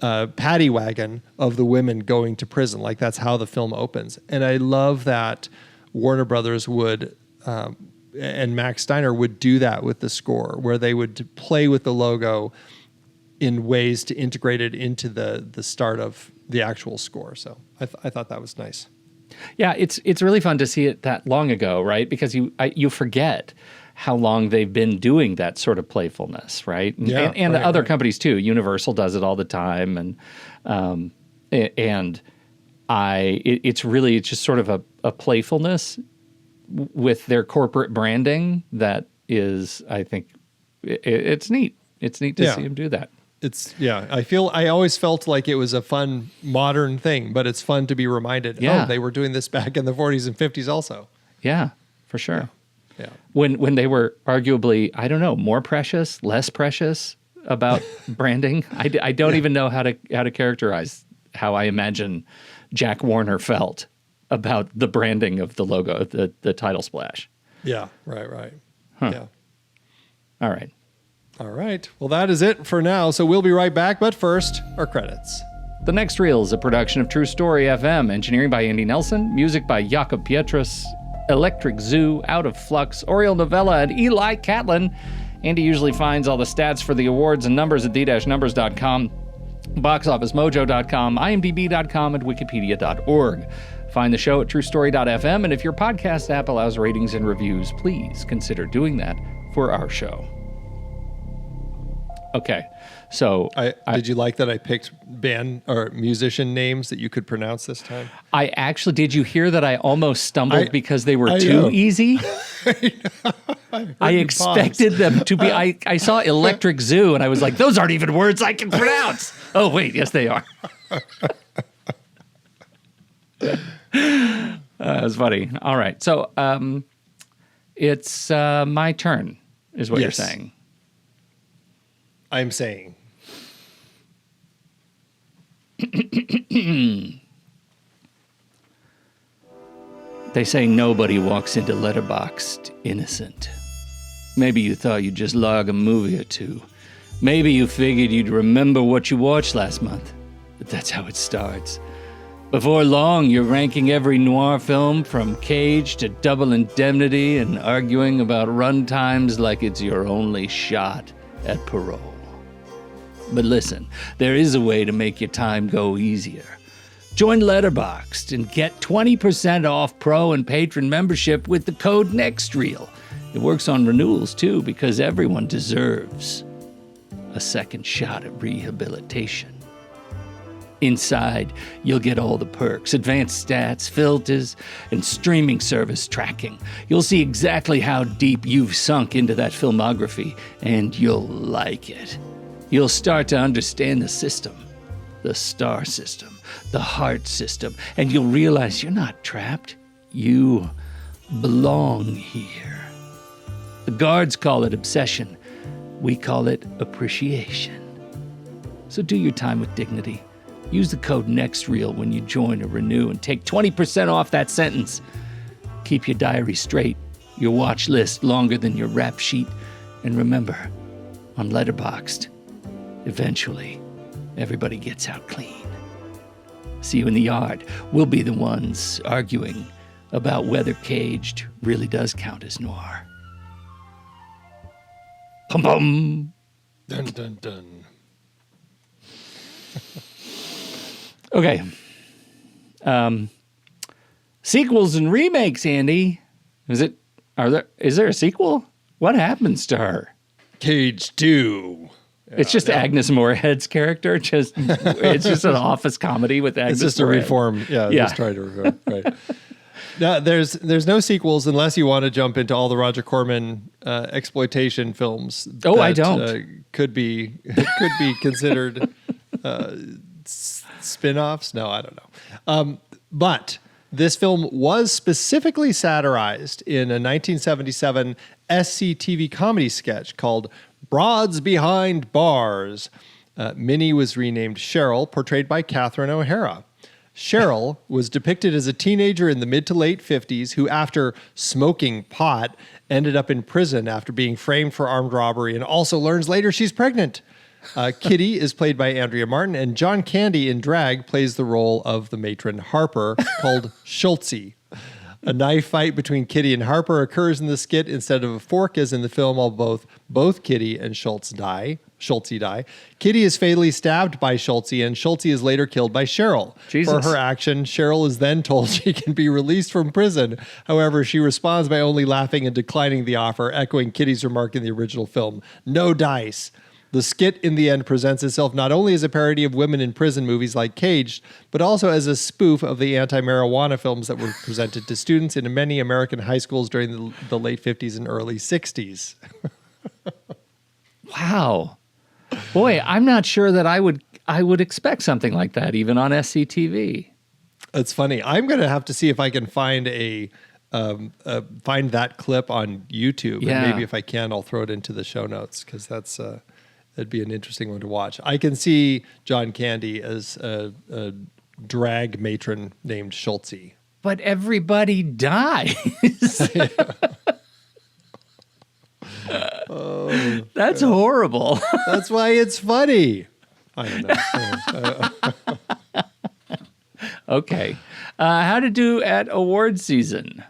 paddy wagon of the women going to prison. Like, that's how the film opens. And I love that Warner Brothers would and Max Steiner would do that with the score, where they would play with the logo in ways to integrate it into the start of the actual score. So I thought that was nice. Yeah, it's really fun to see it that long ago, right? Because you forget how long they've been doing that sort of playfulness, right? And other companies too. Universal does it all the time, it's just sort of a playfulness with their corporate branding that is, I think, it's neat. It's neat to see them do that. I always felt like it was a fun modern thing, but it's fun to be reminded, they were doing this back in the 40s and 50s also. Yeah, for sure. Yeah. When they were arguably, I don't know, more precious, less precious about branding. I don't even know how to characterize how I imagine Jack Warner felt about the branding of the logo, the title splash. Yeah, right. Huh. Yeah. All right. Well, that is it for now. So we'll be right back. But first, our credits. The Next Reel is a production of True Story FM. Engineering by Andy Nelson. Music by Jakob Pietrus. Electric Zoo, Out of Flux, Oriel Novella, and Eli Catlin. Andy usually finds all the stats for the awards and numbers at the-numbers.com, boxofficemojo.com, imdb.com, and wikipedia.org. Find the show at truestory.fm, and if your podcast app allows ratings and reviews, please consider doing that for our show. Okay, so... Did you like that I picked band or musician names that you could pronounce this time? I actually... Did you hear that I almost stumbled because they were too easy? I expected them to be... I saw Electric Zoo, and I was like, those aren't even words I can pronounce. Oh, wait, yes, they are. That was funny. All right, so it's my turn, is what you're saying. I'm saying. They say nobody walks into Letterboxd innocent. Maybe you thought you'd just log a movie or two. Maybe you figured you'd remember what you watched last month. But that's how it starts. Before long, you're ranking every noir film from Cage to Double Indemnity and arguing about run times like it's your only shot at parole. But listen, there is a way to make your time go easier. Join Letterboxd and get 20% off pro and patron membership with the code NEXTREEL. It works on renewals too, because everyone deserves a second shot at rehabilitation. Inside, you'll get all the perks, advanced stats, filters, and streaming service tracking. You'll see exactly how deep you've sunk into that filmography, and you'll like it. You'll start to understand the system, the star system, the heart system, and you'll realize you're not trapped. You belong here. The guards call it obsession. We call it appreciation. So do your time with dignity. Use the code NEXTREEL when you join or renew and take 20% off that sentence. Keep your diary straight, your watch list longer than your rap sheet, and remember, on Letterboxd, eventually, everybody gets out clean. See you in the yard. We'll be the ones arguing about whether Caged really does count as noir. Pum pum. Dun dun dun. Okay. Sequels and remakes, Andy. Is there a sequel? What happens to her? Cage 2. It's just Agnes Moorhead's character. It's just an office comedy with Agnes. It's just Moorhead. a reform. Yeah, just trying to reform. Right. Now, there's no sequels unless you want to jump into all the Roger Corman exploitation films. Oh, I don't. Could be considered spin-offs. No, I don't know. But this film was specifically satirized in a 1977 SCTV comedy sketch called Broads Behind Bars. Minnie was renamed Cheryl, portrayed by Catherine O'Hara. Cheryl was depicted as a teenager in the mid to late 50s who, after smoking pot, ended up in prison after being framed for armed robbery and also learns later she's pregnant. Kitty is played by Andrea Martin, and John Candy in drag plays the role of the matron Harper, called Schultze. A knife fight between Kitty and Harper occurs in the skit instead of a fork as in the film, while both Kitty and Schultze die. Kitty is fatally stabbed by Schultze, and Schultze is later killed by Cheryl. Jesus. For her action, Cheryl is then told she can be released from prison. However, she responds by only laughing and declining the offer, echoing Kitty's remark in the original film, "No dice." The skit in the end presents itself not only as a parody of women in prison movies like Caged, but also as a spoof of the anti-marijuana films that were presented to students in many American high schools during the late 50s and early 60s. Wow. Boy, I'm not sure that I would expect something like that even on SCTV. It's funny. I'm going to have to see if I can find find that clip on YouTube. Yeah. And maybe if I can, I'll throw it into the show notes, because that'd be an interesting one to watch. I can see John Candy as a drag matron named Schultze. But everybody dies. That's horrible. That's why it's funny. I don't know. Okay. How to do at award season?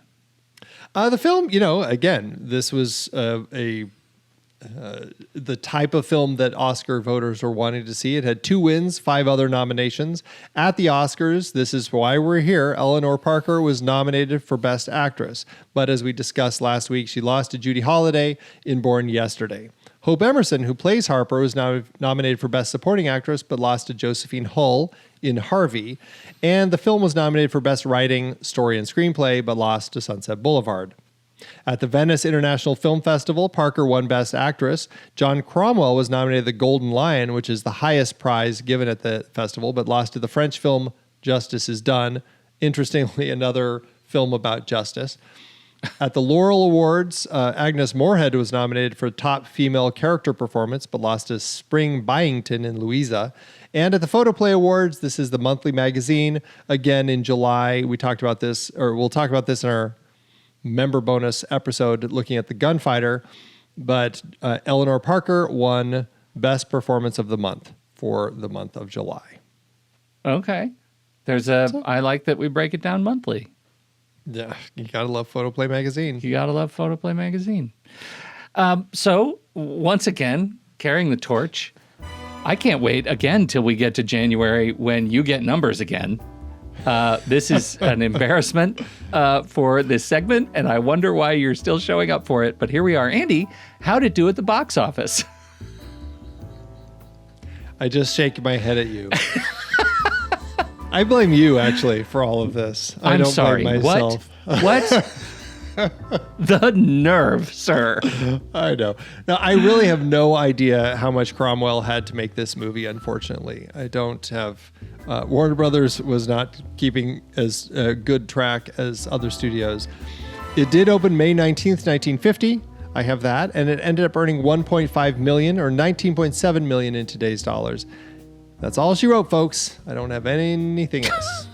The film, again, this was a the type of film that Oscar voters were wanting to see. It had 2 wins, 5 other nominations. At the Oscars, this is why we're here, Eleanor Parker was nominated for Best Actress. But as we discussed last week, she lost to Judy Holliday in Born Yesterday. Hope Emerson, who plays Harper, was now nominated for Best Supporting Actress, but lost to Josephine Hull in Harvey. And the film was nominated for Best Writing, Story, and Screenplay, but lost to Sunset Boulevard. At the Venice International Film Festival, Parker won Best Actress. John Cromwell was nominated the Golden Lion, which is the highest prize given at the festival, but lost to the French film Justice is Done. Interestingly, another film about justice. At the Laurel Awards, Agnes Moorhead was nominated for Top Female Character Performance, but lost to Spring Byington in Louisa. And at the Photoplay Awards, this is the monthly magazine. Again, in July, we talked about this, or we'll talk about this in our member bonus episode looking at The Gunfighter. But Eleanor Parker won Best Performance of the Month for the month of July. Okay. I like that we break it down monthly. Yeah, you gotta love Photoplay magazine. You gotta love Photoplay magazine. So once again, carrying the torch. I can't wait again till we get to January when you get numbers again. This is an embarrassment for this segment, and I wonder why you're still showing up for it. But here we are. Andy, how'd it do at the box office? I just shake my head at you. I blame you, actually, for all of this. I don't sorry. blame myself. What? The nerve, sir. I know. Now, I really have no idea how much Cromwell had to make this movie, unfortunately. I don't have... Warner Brothers was not keeping as good track as other studios. It did open May 19th, 1950. I have that. And it ended up earning $1.5 million or $19.7 million in today's dollars. That's all she wrote, folks. I don't have anything else.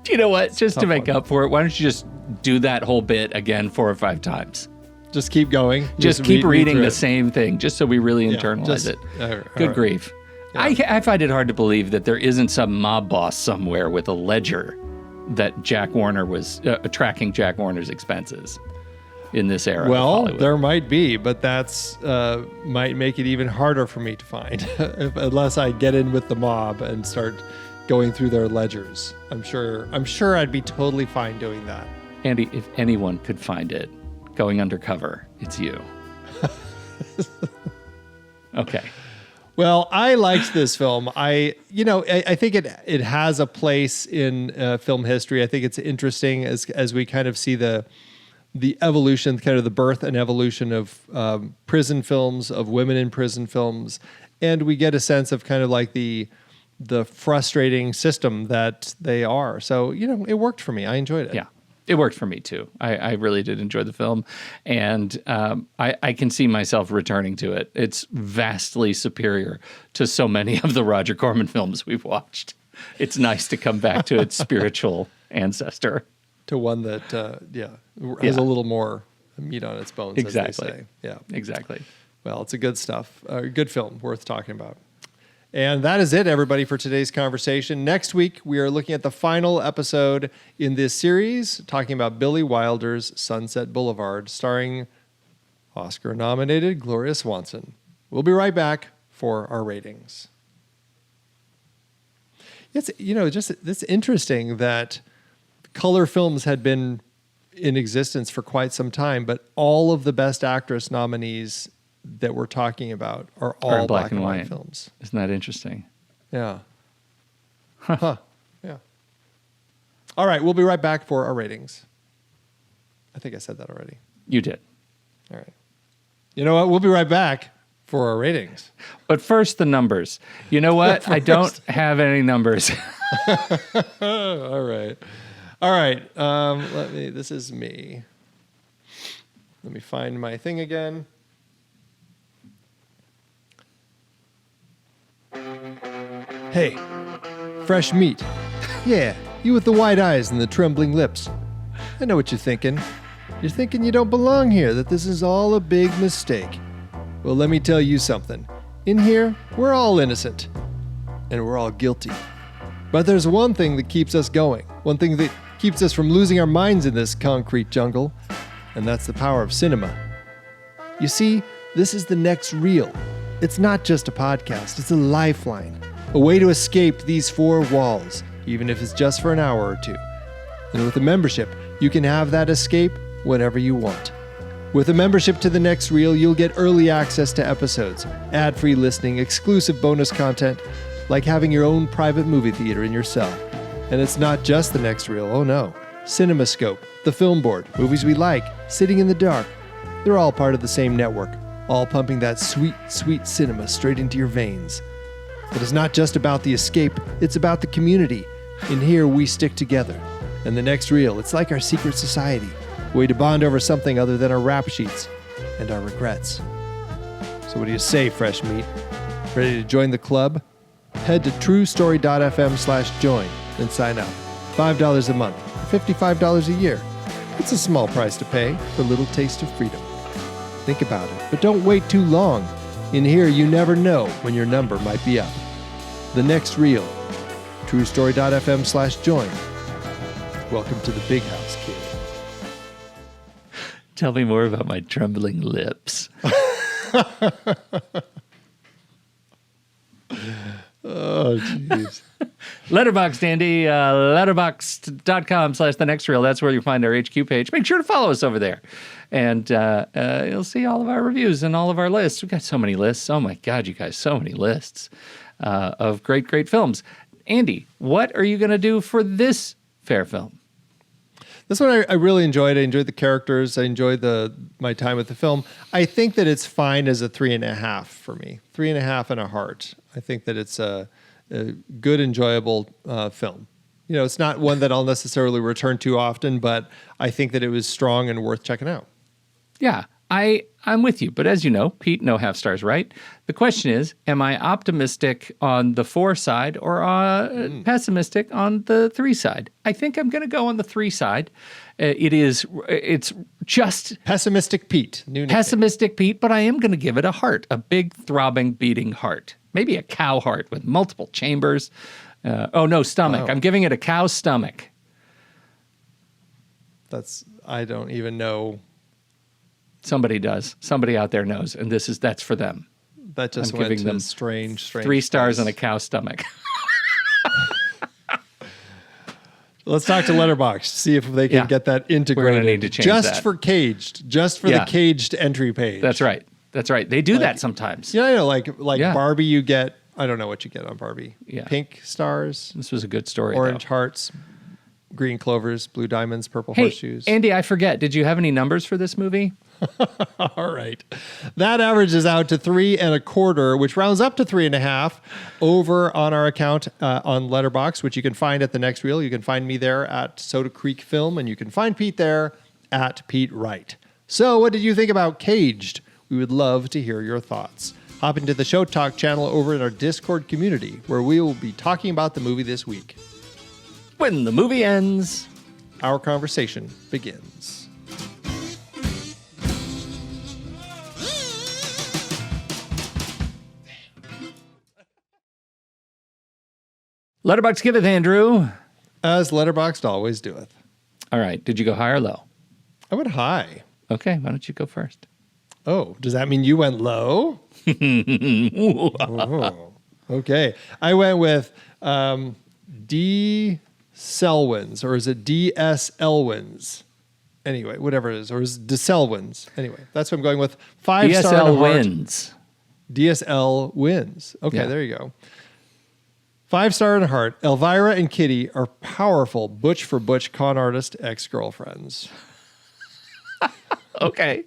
Do you know what? Just to make up for it, why don't you just do that whole bit again 4 or 5 times? Just keep going. Just keep reading the same thing, just so we really internalize it. Good grief. Yeah. I find it hard to believe that there isn't some mob boss somewhere with a ledger that Jack Warner was tracking Jack Warner's expenses in this era. Well, there might be, but that's might make it even harder for me to find unless I get in with the mob and start going through their ledgers. I'm sure I'd be totally fine doing that. Andy, if anyone could find it going undercover, it's you. Okay. Well, I liked this film. I think it has a place in film history. I think it's interesting as we kind of see the evolution, kind of the birth and evolution of prison films, of women in prison films, and we get a sense of kind of like the frustrating system that they are. So, it worked for me. I enjoyed it. Yeah, it worked for me too. I really did enjoy the film, and I can see myself returning to it. It's vastly superior to so many of the Roger Corman films we've watched. It's nice to come back to its spiritual ancestor. To one that, has a little more meat on its bones, exactly. as they say. Yeah, exactly. Well, it's a good good film, worth talking about. And that is it, everybody, for today's conversation. Next week, we are looking at the final episode in this series, talking about Billy Wilder's Sunset Boulevard, starring Oscar-nominated Gloria Swanson. We'll be right back for our ratings. It's interesting that color films had been in existence for quite some time, but all of the Best Actress nominees that we're talking about are all black and white films. Isn't that interesting? Yeah. Huh. Yeah. All right, we'll be right back for our ratings. I think I said that already. You did. All right. You know what? We'll be right back for our ratings. But first, the numbers. You know what? I don't have any numbers. All right. All right. This is me. Let me find my thing again. Hey, fresh meat. Yeah, you with the wide eyes and the trembling lips. I know what you're thinking. You're thinking you don't belong here, that this is all a big mistake. Well, let me tell you something. In here, we're all innocent. And we're all guilty. But there's one thing that keeps us going. One thing that keeps us from losing our minds in this concrete jungle. And that's the power of cinema. You see, This is the next reel. It's not just a podcast, it's a lifeline. A way to escape these four walls, even if it's just for an hour or two. And with a membership, you can have that escape whenever you want. With a membership to the next reel, you'll get early access to episodes, ad-free listening, exclusive bonus content, like having your own private movie theater in your cell. And it's not just the next reel, oh no. CinemaScope, The Film Board, Movies We Like, Sitting in the Dark. They're all part of the same network, all pumping that sweet, sweet cinema straight into your veins. But it's not just about the escape, it's about the community. In here, we stick together. And the next reel, it's like our secret society, a way to bond over something other than our rap sheets and our regrets. So what do you say, fresh meat? Ready to join the club? Head to truestory.fm/join and sign up. $5 a month, or $55 a year. It's a small price to pay for a little taste of freedom. Think about it, but don't wait too long. In here, you never know when your number might be up. The next reel, truestory.fm/join. Welcome to the big house, kid. Tell me more about my trembling lips. Oh, jeez. Letterboxd, Andy. Letterboxd.com/thenextreel. That's where you'll find our HQ page. Make sure to follow us over there. And you'll see all of our reviews and all of our lists. We've got so many lists. Oh, my God, you guys, so many lists of great, great films. Andy, what are you going to do for this fair film? This one I really enjoyed. I enjoyed the characters. I enjoyed my time with the film. I think that it's fine as a 3.5 for me. 3.5 and a heart. I think that it's a good, enjoyable film. You know, it's not one that I'll necessarily return to often, but I think that it was strong and worth checking out. Yeah, I'm with you. But as you know, Pete, no half stars, right? The question is, am I optimistic on the 4 side or pessimistic on the 3 side? I think I'm going to go on the 3 side. It's just... Pessimistic Pete. New nickname. Pessimistic Pete, but I am going to give it a heart, a big, throbbing, beating heart. Maybe a cow heart with multiple chambers. Stomach. Wow. I'm giving it a cow's stomach. I don't even know. Somebody does. Somebody out there knows, and that's for them. That just went giving them strange. 3 stars on a cow's stomach. Let's talk to Letterboxd, see if they can get that integrated. We're going to need to change just for Caged, the Caged entry page. That's right. They do that sometimes. Yeah, I know. Like Barbie, you get. I don't know what you get on Barbie. Yeah. Pink stars. This was a good story. Orange hearts, green clovers, blue diamonds, purple horseshoes. Andy, I forget. Did you have any numbers for this movie? All right. That averages out to 3.25, which rounds up to 3.5 over on our account on Letterboxd, which you can find at the next reel. You can find me there at Soda Creek Film, and you can find Pete there at Pete Wright. So what did you think about Caged? We would love to hear your thoughts. Hop into the Show Talk channel over in our Discord community, where we will be talking about the movie this week. When the movie ends, our conversation begins. Letterboxd giveth, Andrew. As Letterboxd always doeth. All right. Did you go high or low? I went high. Okay. Why don't you go first? Oh, does that mean you went low? Oh, okay. I went with D. Selwyn's, or is it D.S. Elwyn's? Anyway, whatever it is. Or is it DeSelwyn's? Anyway, that's what I'm going with. 5-star DSL wins. DSL wins. Okay, Yeah. There you go. 5-star and a heart. Elvira and Kitty are powerful butch for butch con artist ex-girlfriends. Okay.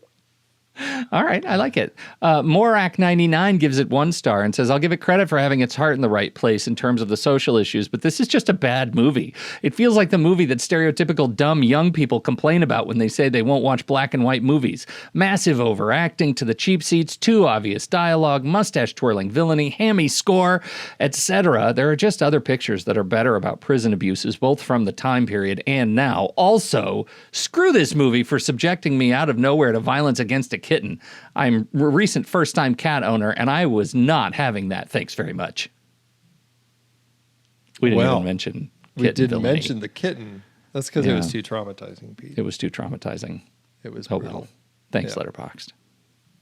All right, I like it. Morak99 gives it 1 star and says, I'll give it credit for having its heart in the right place in terms of the social issues, but this is just a bad movie. It feels like the movie that stereotypical dumb young people complain about when they say they won't watch black and white movies. Massive overacting to the cheap seats, too obvious dialogue, mustache-twirling villainy, hammy score, etc. There are just other pictures that are better about prison abuses, both from the time period and now. Also, screw this movie for subjecting me out of nowhere to violence against a kitten. I'm a recent first-time cat owner, and I was not having that. Thanks very much. We didn't even mention kitten. We didn't mention the kitten. That's because it was too traumatizing, Pete. It was too traumatizing. It was brutal. brutal. Thanks, Letterboxd.